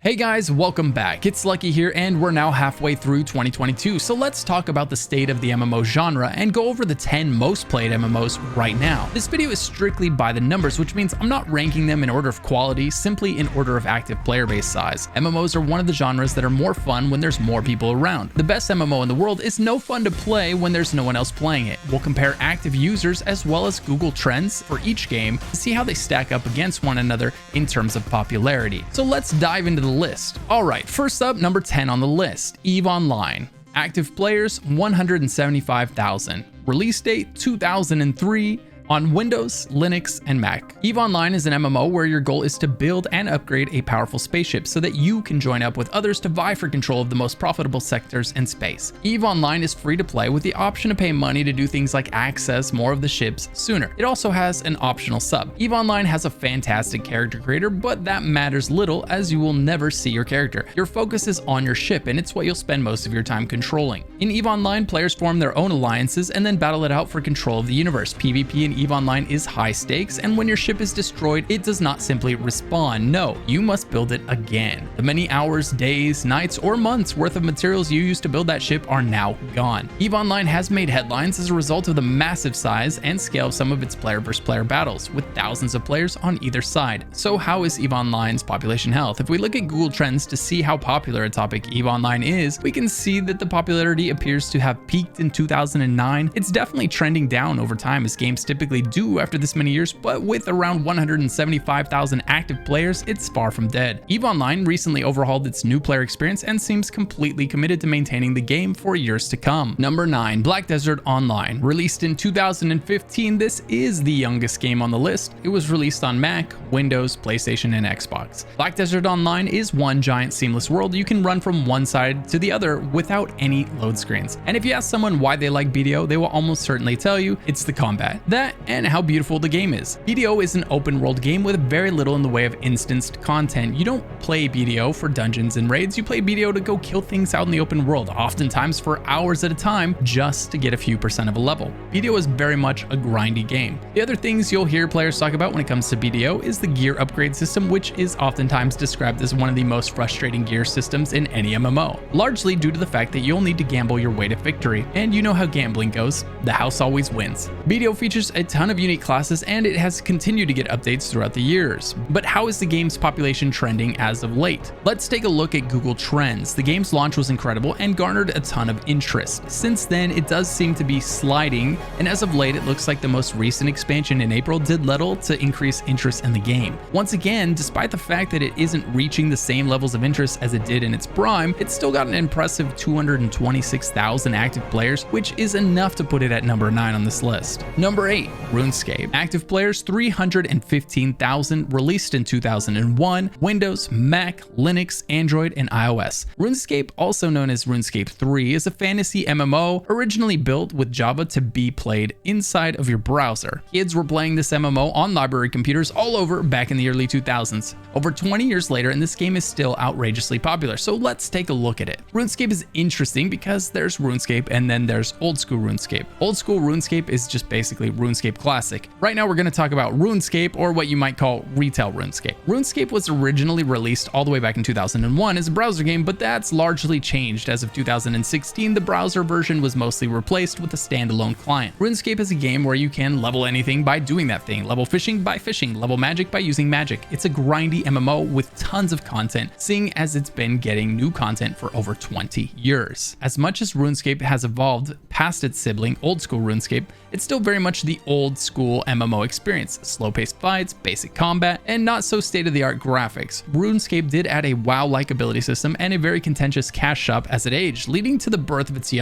Hey guys, welcome back. It's Lucky here, and we're now halfway through 2022, so let's talk about the state of the MMO genre and go over the 10 most played MMOs right now. This video is strictly by the numbers, which means I'm not ranking them in order of quality, simply in order of active player base size. MMOs are one of the genres that are more fun when there's more people around. The best MMO in the world is no fun to play when there's no one else playing it. We'll compare active users as well as Google Trends for each game to see how they stack up against one another in terms of popularity. So let's dive into the list. Alright, first up, number 10 on the list, EVE Online. Active players, 175,000. Release date, 2003. On Windows, Linux, and Mac. EVE Online is an MMO where your goal is to build and upgrade a powerful spaceship so that you can join up with others to vie for control of the most profitable sectors in space. EVE Online is free to play with the option to pay money to do things like access more of the ships sooner. It also has an optional sub. EVE Online has a fantastic character creator, but that matters little as you will never see your character. Your focus is on your ship, and it's what you'll spend most of your time controlling. In EVE Online, players form their own alliances and then battle it out for control of the universe. PvP in EVE Online is high stakes, and when your ship is destroyed, it does not simply respawn. No, you must build it again. The many hours, days, nights, or months worth of materials you used to build that ship are now gone. EVE Online has made headlines as a result of the massive size and scale of some of its player versus player battles, with thousands of players on either side. So how is EVE Online's population health? If we look at Google Trends to see how popular a topic EVE Online is, we can see that the popularity appears to have peaked in 2009. It's definitely trending down over time, as games typically do after this many years, but with around 175,000 active players, it's far from dead. EVE Online recently overhauled its new player experience and seems completely committed to maintaining the game for years to come. Number 9, Black Desert Online. Released in 2015, this is the youngest game on the list. It was released on Mac, Windows, PlayStation, and Xbox. Black Desert Online is one giant seamless world. You can run from one side to the other without any load screens. And if you ask someone why they like BDO, they will almost certainly tell you it's the combat. That and how beautiful the game is. BDO is an open world game with very little in the way of instanced content. You don't play BDO for dungeons and raids, you play BDO to go kill things out in the open world, oftentimes for hours at a time, just to get a few % of a level. BDO is very much a grindy game. The other things you'll hear players talk about when it comes to BDO is the gear upgrade system, which is oftentimes described as one of the most frustrating gear systems in any MMO, largely due to the fact that you'll need to gamble your way to victory, and you know how gambling goes, the house always wins. BDO features a ton of unique classes, and it has continued to get updates throughout the years. But how is the game's population trending as of late? Let's take a look at Google Trends. The game's launch was incredible and garnered a ton of interest. Since then, it does seem to be sliding, and as of late, it looks like the most recent expansion in April did little to increase interest in the game. Once again, despite the fact that it isn't reaching the same levels of interest as it did in its prime, it's still got an impressive 226,000 active players, which is enough to put it at number 9 on this list. Number 8, RUNESCAPE. Active players 315,000, released in 2001, Windows, Mac, Linux, Android, and iOS. RuneScape, also known as RuneScape 3, is a fantasy MMO originally built with Java to be played inside of your browser. Kids were playing this MMO on library computers all over back in the early 2000s. Over 20 years later, and this game is still outrageously popular, so let's take a look at it. RuneScape is interesting because there's RuneScape and then there's old school RuneScape. Old school RuneScape is just basically RuneScape Classic. Right now we're going to talk about RuneScape, or what you might call retail RuneScape. RuneScape was originally released all the way back in 2001 as a browser game, but that's largely changed. As of 2016, the browser version was mostly replaced with a standalone client. RuneScape is a game where you can level anything by doing that thing, level fishing by fishing, level magic by using magic. It's a grindy MMO with tons of content, seeing as it's been getting new content for over 20 years. As much as RuneScape has evolved past its sibling, old school RuneScape, it's still very much the old school MMO experience. Slow-paced fights, basic combat, and not so state-of-the-art graphics. RuneScape did add a WoW-like ability system and a very contentious cash shop as it aged, leading to the birth of its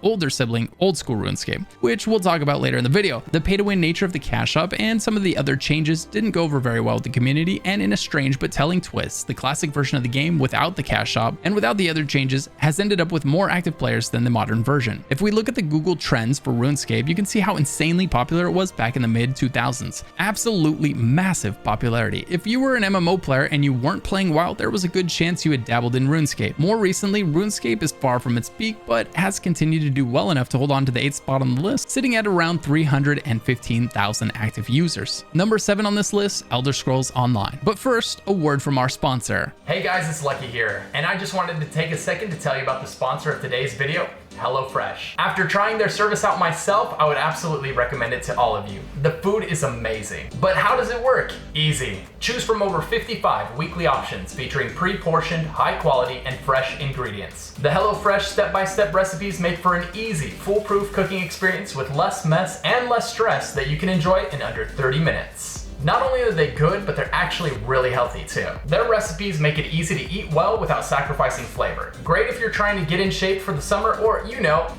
older sibling, old school RuneScape, which we'll talk about later in the video. The pay-to-win nature of the cash shop and some of the other changes didn't go over very well with the community, and in a strange but telling twist, the classic version of the game without the cash shop and without the other changes has ended up with more active players than the modern version. If we look at the the Google Trends for RuneScape, you can see how insanely popular it was back in the mid-2000s. Absolutely massive popularity. If you were an MMO player and you weren't playing WoW, there was a good chance you had dabbled in RuneScape. More recently, RuneScape is far from its peak, but has continued to do well enough to hold on to the 8th spot on the list, sitting at around 315,000 active users. Number 7 on this list, Elder Scrolls Online. But first, a word from our sponsor. Hey guys, it's Lucky here, and I just wanted to take a second to tell you about the sponsor of today's video, HelloFresh. After trying their service out myself, I would absolutely recommend it to all of you. The food is amazing. But how does it work? Easy. Choose from over 55 weekly options featuring pre-portioned, high quality, and fresh ingredients. The HelloFresh step-by-step recipes make for an easy, foolproof cooking experience with less mess and less stress that you can enjoy in under 30 minutes. Not only are they good, but they're actually really healthy too. Their recipes make it easy to eat well without sacrificing flavor. Great if you're trying to get in shape for the summer, or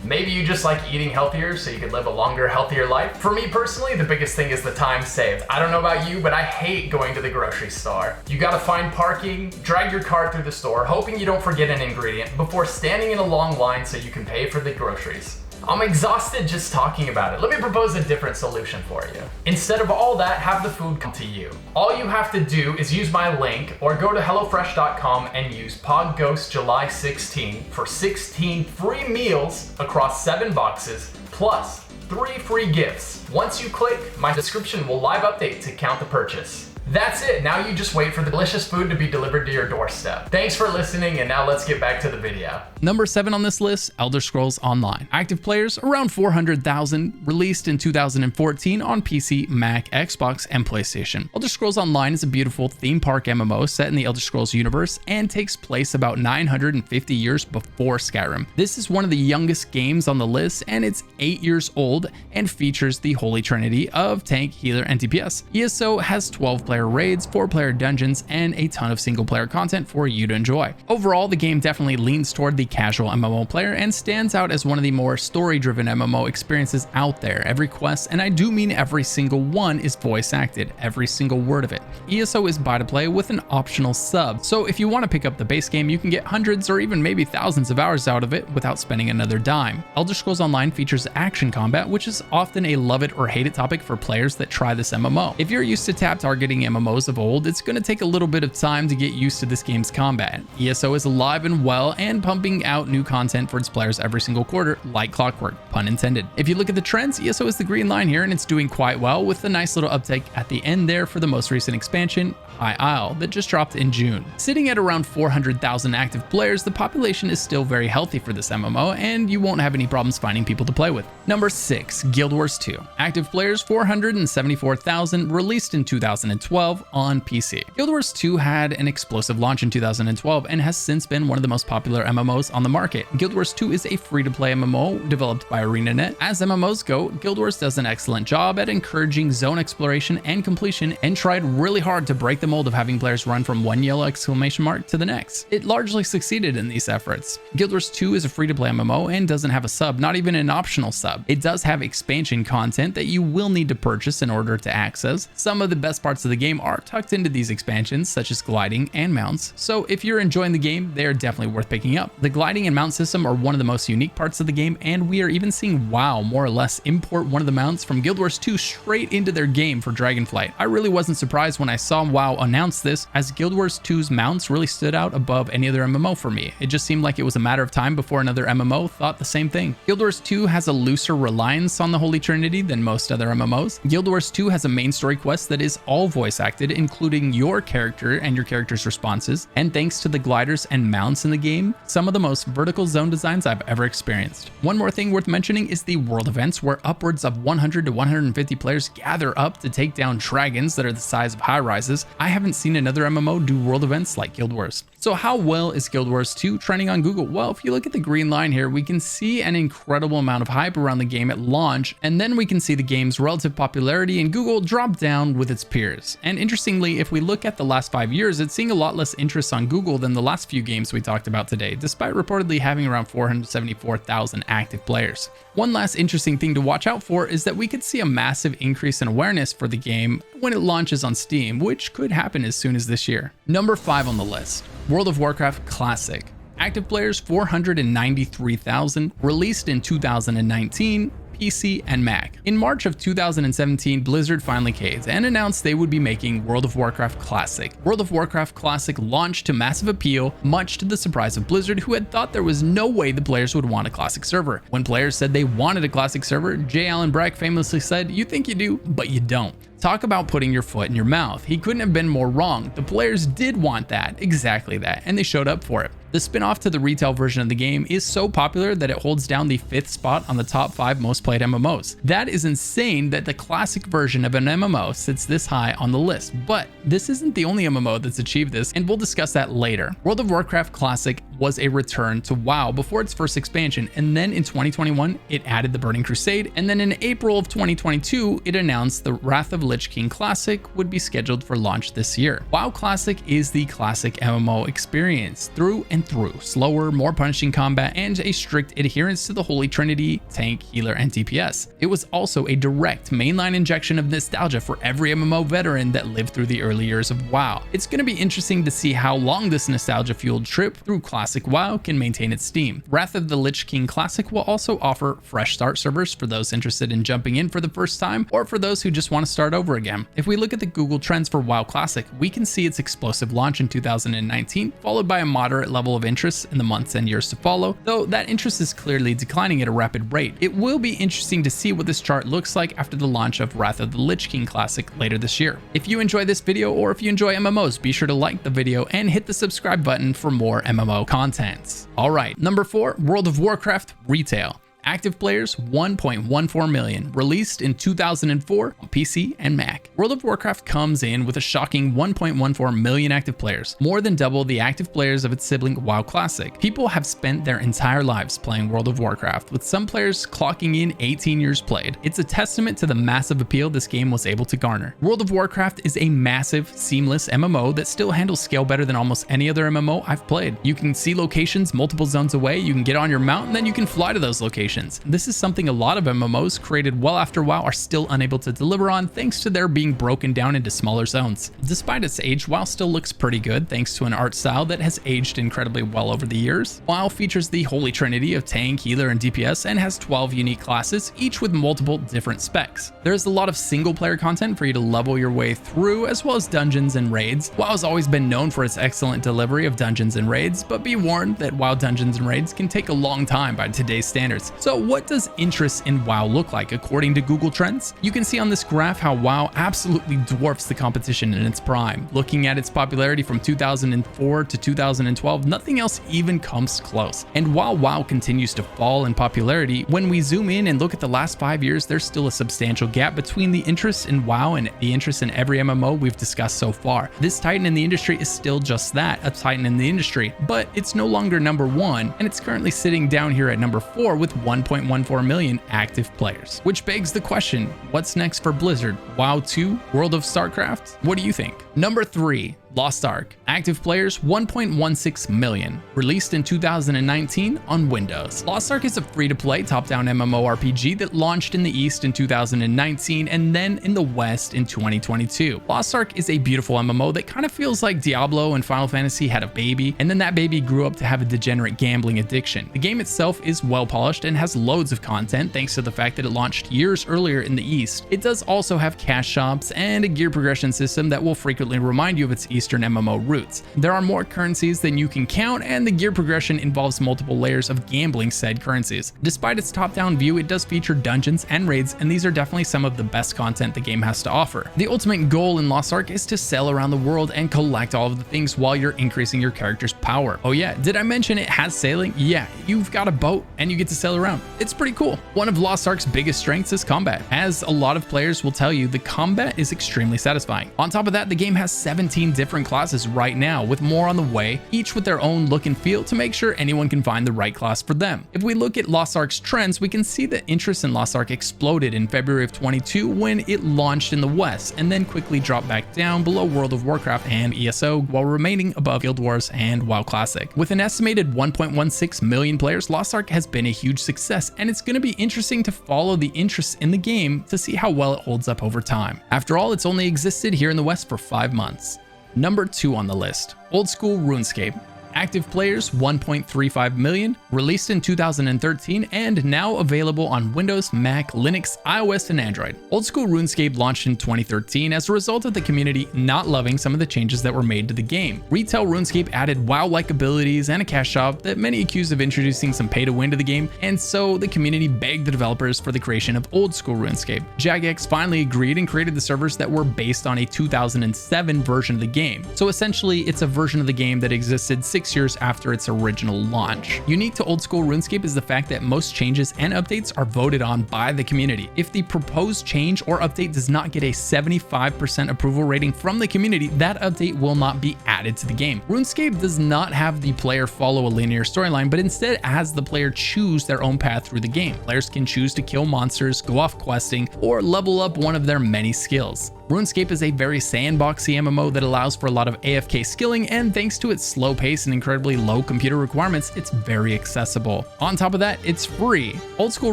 maybe you just like eating healthier so you can live a longer, healthier life. For me personally, the biggest thing is the time saved. I don't know about you, but I hate going to the grocery store. You gotta find parking, drag your cart through the store, hoping you don't forget an ingredient before standing in a long line so you can pay for the groceries. I'm exhausted just talking about it. Let me propose a different solution for you. Instead of all that, have the food come to you. All you have to do is use my link or go to HelloFresh.com and use PodGhostJuly16 for 16 free meals across 7 boxes, plus 3 free gifts. Once you click, my description will live update to count the purchase. That's it. Now you just wait for the delicious food to be delivered to your doorstep. Thanks for listening, and now let's get back to the video. Number 7 on this list, Elder Scrolls Online. Active players, around 400,000, released in 2014 on PC, Mac, Xbox, and PlayStation. Elder Scrolls Online is a beautiful theme park MMO set in the Elder Scrolls universe and takes place about 950 years before Skyrim. This is one of the youngest games on the list, and it's 8 years old and features the holy trinity of tank, healer, and DPS. ESO has 12-player raids, 4-player dungeons, and a ton of single-player content for you to enjoy. Overall, the game definitely leans toward the casual MMO player and stands out as one of the more story-driven MMO experiences out there. Every quest, and I do mean every single one, is voice acted, every single word of it. ESO is buy to play with an optional sub, so if you want to pick up the base game, you can get hundreds or even maybe thousands of hours out of it without spending another dime. Elder Scrolls Online features action combat, which is often a love it or hate it topic for players that try this MMO. If you're used to tap targeting MMOs of old, it's going to take a little bit of time to get used to this game's combat. ESO is alive and well and pumping out new content for its players every single quarter, like clockwork, pun intended. If you look at the trends, ESO is the green line here, and it's doing quite well with a nice little uptake at the end there for the most recent expansion, High Isle, that just dropped in June. Sitting at around 400,000 active players, the population is still very healthy for this MMO, and you won't have any problems finding people to play with. Number 6, Guild Wars 2. Active players 474,000, released in 2012 on PC. Guild Wars 2 had an explosive launch in 2012 and has since been one of the most popular MMOs on the market. Guild Wars 2 is a free-to-play MMO developed by ArenaNet. As MMOs go, Guild Wars does an excellent job at encouraging zone exploration and completion, and tried really hard to break the mold of having players run from one yellow exclamation mark to the next. It largely succeeded in these efforts. Guild Wars 2 is a free-to-play MMO and doesn't have a sub, not even an optional sub. It does have expansion content that you will need to purchase in order to access. Some of the best parts of the game are tucked into these expansions, such as gliding and mounts, so if you're enjoying the game, they're definitely worth picking up. The gliding and mount system are one of the most unique parts of the game, and we are even seeing WoW more or less import one of the mounts from Guild Wars 2 straight into their game for Dragonflight. I really wasn't surprised when I saw WoW announce this, as Guild Wars 2's mounts really stood out above any other MMO for me. It just seemed like it was a matter of time before another MMO thought the same thing. Guild Wars 2 has a looser reliance on the Holy Trinity than most other MMOs. Guild Wars 2 has a main story quest that is all voice acted, including your character and your character's responses, and thanks to the gliders and mounts in the game, some of the most vertical zone designs I've ever experienced. One more thing worth mentioning is the world events, where upwards of 100 to 150 players gather up to take down dragons that are the size of high rises. I haven't seen another MMO do world events like Guild Wars. So how well is Guild Wars 2 trending on Google? Well, if you look at the green line here, we can see an incredible amount of hype around the game at launch, and then we can see the game's relative popularity in Google drop down with its peers. And interestingly, if we look at the last 5 years, it's seeing a lot less interest on Google than the last few games we talked about today, despite reportedly having around 474,000 active players. One last interesting thing to watch out for is that we could see a massive increase in awareness for the game when it launches on Steam, which could happen as soon as this year. Number 5 on the list, World of Warcraft Classic. Active players 493,000, released in 2019, PC, and Mac. In March of 2017, Blizzard finally caved and announced they would be making World of Warcraft Classic. World of Warcraft Classic launched to massive appeal, much to the surprise of Blizzard, who had thought there was no way the players would want a Classic server. When players said they wanted a Classic server, J. Allen Brack famously said, "You think you do, but you don't." Talk about putting your foot in your mouth. He couldn't have been more wrong. The players did want that, exactly that, and they showed up for it. The spin-off to the retail version of the game is so popular that it holds down the 5th spot on the top 5 most played MMOs. That is insane that the classic version of an MMO sits this high on the list, but this isn't the only MMO that's achieved this, and we'll discuss that later. World of Warcraft Classic was a return to WoW before its first expansion, and then in 2021 it added the Burning Crusade, and then in April of 2022 it announced the Wrath of Lich King Classic would be scheduled for launch this year. WoW Classic is the classic MMO experience through and through. Slower, more punishing combat, and a strict adherence to the Holy Trinity, tank, healer, and DPS. It was also a direct mainline injection of nostalgia for every MMO veteran that lived through the early years of WoW. It's going to be interesting to see how long this nostalgia-fueled trip through classic WoW can maintain its steam. Wrath of the Lich King Classic will also offer fresh start servers for those interested in jumping in for the first time, or for those who just want to start over again. If we look at the Google Trends for WoW Classic, we can see its explosive launch in 2019, followed by a moderate level of interest in the months and years to follow, though that interest is clearly declining at a rapid rate. It will be interesting to see what this chart looks like after the launch of Wrath of the Lich King Classic later this year. If you enjoy this video, or if you enjoy MMOs, be sure to like the video and hit the subscribe button for more MMO content. Alright, number 4, World of Warcraft Retail. Active players 1.14 million, released in 2004 on PC and Mac. World of Warcraft comes in with a shocking 1.14 million active players, more than double the active players of its sibling WoW Classic. People have spent their entire lives playing World of Warcraft, with some players clocking in 18 years played. It's a testament to the massive appeal this game was able to garner. World of Warcraft is a massive, seamless MMO that still handles scale better than almost any other MMO I've played. You can see locations multiple zones away, you can get on your mount, and then you can fly to those locations. This is something a lot of MMOs created well after WoW are still unable to deliver on, thanks to their being broken down into smaller zones. Despite its age, WoW still looks pretty good thanks to an art style that has aged incredibly well over the years. WoW features the Holy Trinity of tank, healer, and DPS, and has 12 unique classes, each with multiple different specs. There's a lot of single player content for you to level your way through, as well as dungeons and raids. WoW has always been known for its excellent delivery of dungeons and raids, but be warned that WoW dungeons and raids can take a long time by today's standards. So what does interest in WoW look like according to Google Trends? You can see on this graph how WoW absolutely dwarfs the competition in its prime. Looking at its popularity from 2004 to 2012, nothing else even comes close. And while WoW continues to fall in popularity, when we zoom in and look at the last 5 years, there's still a substantial gap between the interest in WoW and the interest in every MMO we've discussed so far. This titan in the industry is still just that, a titan in the industry, but it's no longer number 1, and it's currently sitting down here at number 4 with 1.14 million active players. Which begs the question, what's next for Blizzard? WoW 2? World of StarCraft? What do you think? Number 3, Lost Ark. Active players 1.16 million, released in 2019 on Windows. Lost Ark is a free-to-play top-down MMORPG that launched in the East in 2019 and then in the West in 2022. Lost Ark is a beautiful MMO that kind of feels like Diablo and Final Fantasy had a baby, and then that baby grew up to have a degenerate gambling addiction. The game itself is well polished and has loads of content thanks to the fact that it launched years earlier in the East. It does also have cash shops and a gear progression system that will frequently remind you of its Eastern MMO roots. There are more currencies than you can count, and the gear progression involves multiple layers of gambling said currencies. Despite its top-down view, it does feature dungeons and raids, and these are definitely some of the best content the game has to offer. The ultimate goal in Lost Ark is to sail around the world and collect all of the things while you're increasing your character's power. Oh yeah, did I mention it has sailing? Yeah, you've got a boat and you get to sail around. It's pretty cool. One of Lost Ark's biggest strengths is combat. As a lot of players will tell you, the combat is extremely satisfying. On top of that, the game has 17 different classes right now, with more on the way, each with their own look and feel to make sure anyone can find the right class for them. If we look at Lost Ark's trends, we can see that interest in Lost Ark exploded in February of 22 when it launched in the West, and then quickly dropped back down below World of Warcraft and ESO while remaining above Guild Wars and WoW Classic. With an estimated 1.16 million players, Lost Ark has been a huge success, and it's going to be interesting to follow the interest in the game to see how well it holds up over time. After all, it's only existed here in the West for 5 months. Number 2 on the list, old school RuneScape. Active players 1.35 million, released in 2013 and now available on Windows, Mac, Linux, iOS, and Android. Old School RuneScape launched in 2013 as a result of the community not loving some of the changes that were made to the game. Retail RuneScape added WoW-like abilities and a cash shop that many accused of introducing some pay-to-win to the game, and so the community begged the developers for the creation of Old School RuneScape. Jagex finally agreed and created the servers that were based on a 2007 version of the game. So essentially, it's a version of the game that existed 6 years after its original launch. Unique to Old School RuneScape is the fact that most changes and updates are voted on by the community. If the proposed change or update does not get a 75% approval rating from the community, that update will not be added to the game. RuneScape does not have the player follow a linear storyline, but instead has the player choose their own path through the game. Players can choose to kill monsters, go off questing, or level up one of their many skills. RuneScape is a very sandboxy MMO that allows for a lot of AFK skilling, and thanks to its slow pace and incredibly low computer requirements, it's very accessible. On top of that, it's free. Old School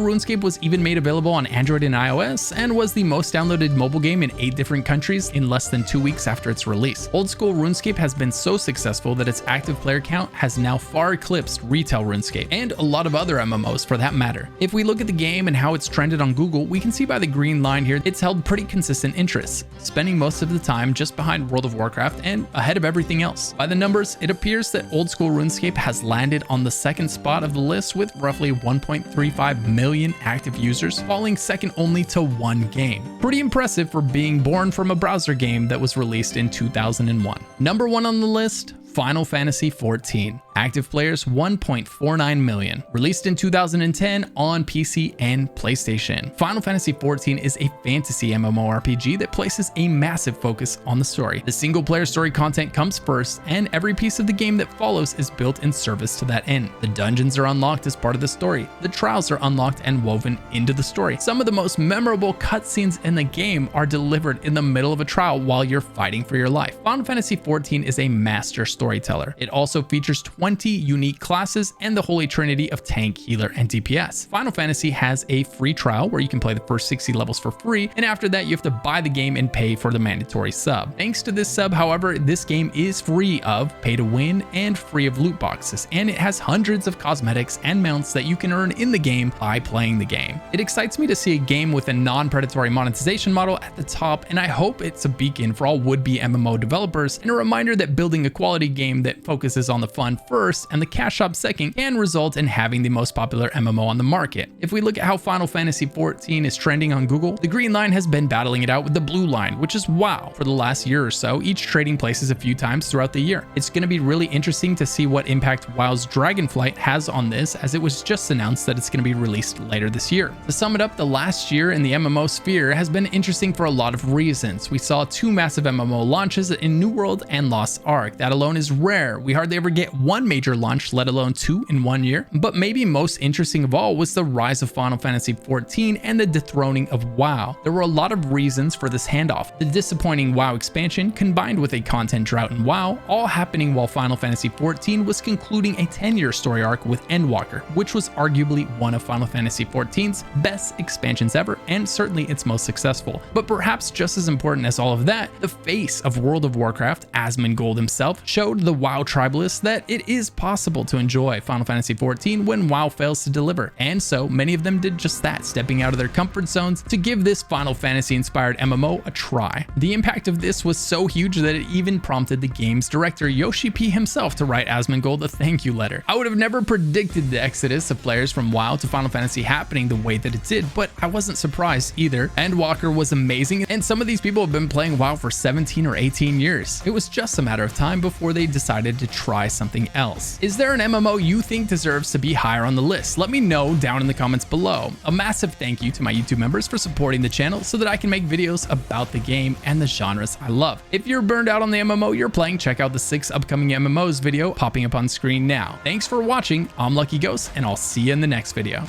RuneScape was even made available on Android and iOS, and was the most downloaded mobile game in 8 different countries in less than 2 weeks after its release. Old School RuneScape has been so successful that its active player count has now far eclipsed retail RuneScape, and a lot of other MMOs for that matter. If we look at the game and how it's trended on Google, we can see by the green line here, it's held pretty consistent interest, spending most of the time just behind World of Warcraft and ahead of everything else. By the numbers, it appears that Old School RuneScape has landed on the second spot of the list with roughly 1.35 million active users, falling second only to one game. Pretty impressive for being born from a browser game that was released in 2001. Number 1 on the list, Final Fantasy XIV. Active players 1.49 million. Released in 2010 on PC and PlayStation. Final Fantasy XIV is a fantasy MMORPG that places a massive focus on the story. The single player story content comes first, and every piece of the game that follows is built in service to that end. The dungeons are unlocked as part of the story. The trials are unlocked and woven into the story. Some of the most memorable cutscenes in the game are delivered in the middle of a trial while you're fighting for your life. Final Fantasy XIV is a master storyteller. It also features 20 unique classes and the holy trinity of tank, healer, and DPS. Final Fantasy has a free trial where you can play the first 60 levels for free, and after that you have to buy the game and pay for the mandatory sub. Thanks to this sub, however, this game is free of pay to win and free of loot boxes, and it has hundreds of cosmetics and mounts that you can earn in the game by playing the game. It excites me to see a game with a non-predatory monetization model at the top, and I hope it's a beacon for all would-be MMO developers and a reminder that building a quality game that focuses on the fun first and the cash shop second can result in having the most popular MMO on the market. If we look at how Final Fantasy XIV is trending on Google, the green line has been battling it out with the blue line, which is WoW, for the last year or so, each trading places a few times throughout the year. It's going to be really interesting to see what impact WoW's Dragonflight has on this, as it was just announced that it's going to be released later this year. To sum it up, the last year in the MMO sphere has been interesting for a lot of reasons. We saw 2 massive MMO launches in New World and Lost Ark. That alone is rare. We hardly ever get one major launch, let alone 2 in 1 year. But maybe most interesting of all was the rise of Final Fantasy XIV and the dethroning of WoW. There were a lot of reasons for this handoff. The disappointing WoW expansion combined with a content drought in WoW, all happening while Final Fantasy XIV was concluding a 10-year story arc with Endwalker, which was arguably one of Final Fantasy XIV's best expansions ever, and certainly its most successful. But perhaps just as important as all of that, the face of World of Warcraft, Asmongold himself, showed the WoW tribalists that it is possible to enjoy Final Fantasy XIV when WoW fails to deliver, and so many of them did just that, stepping out of their comfort zones to give this Final Fantasy inspired MMO a try. The impact of this was so huge that it even prompted the game's director Yoshi P himself to write Asmongold a thank you letter. I would have never predicted the exodus of players from WoW to Final Fantasy happening the way that it did, but I wasn't surprised either. Endwalker was amazing, and some of these people have been playing WoW for 17 or 18 years. It was just a matter of time before they decided to try something else. Is there an MMO you think deserves to be higher on the list? Let me know down in the comments below. A massive thank you to my YouTube members for supporting the channel so that I can make videos about the game and the genres I love. If you're burned out on the MMO you're playing, check out the 6 upcoming MMOs video popping up on screen now. Thanks for watching. I'm Lucky Ghost, and I'll see you in the next video.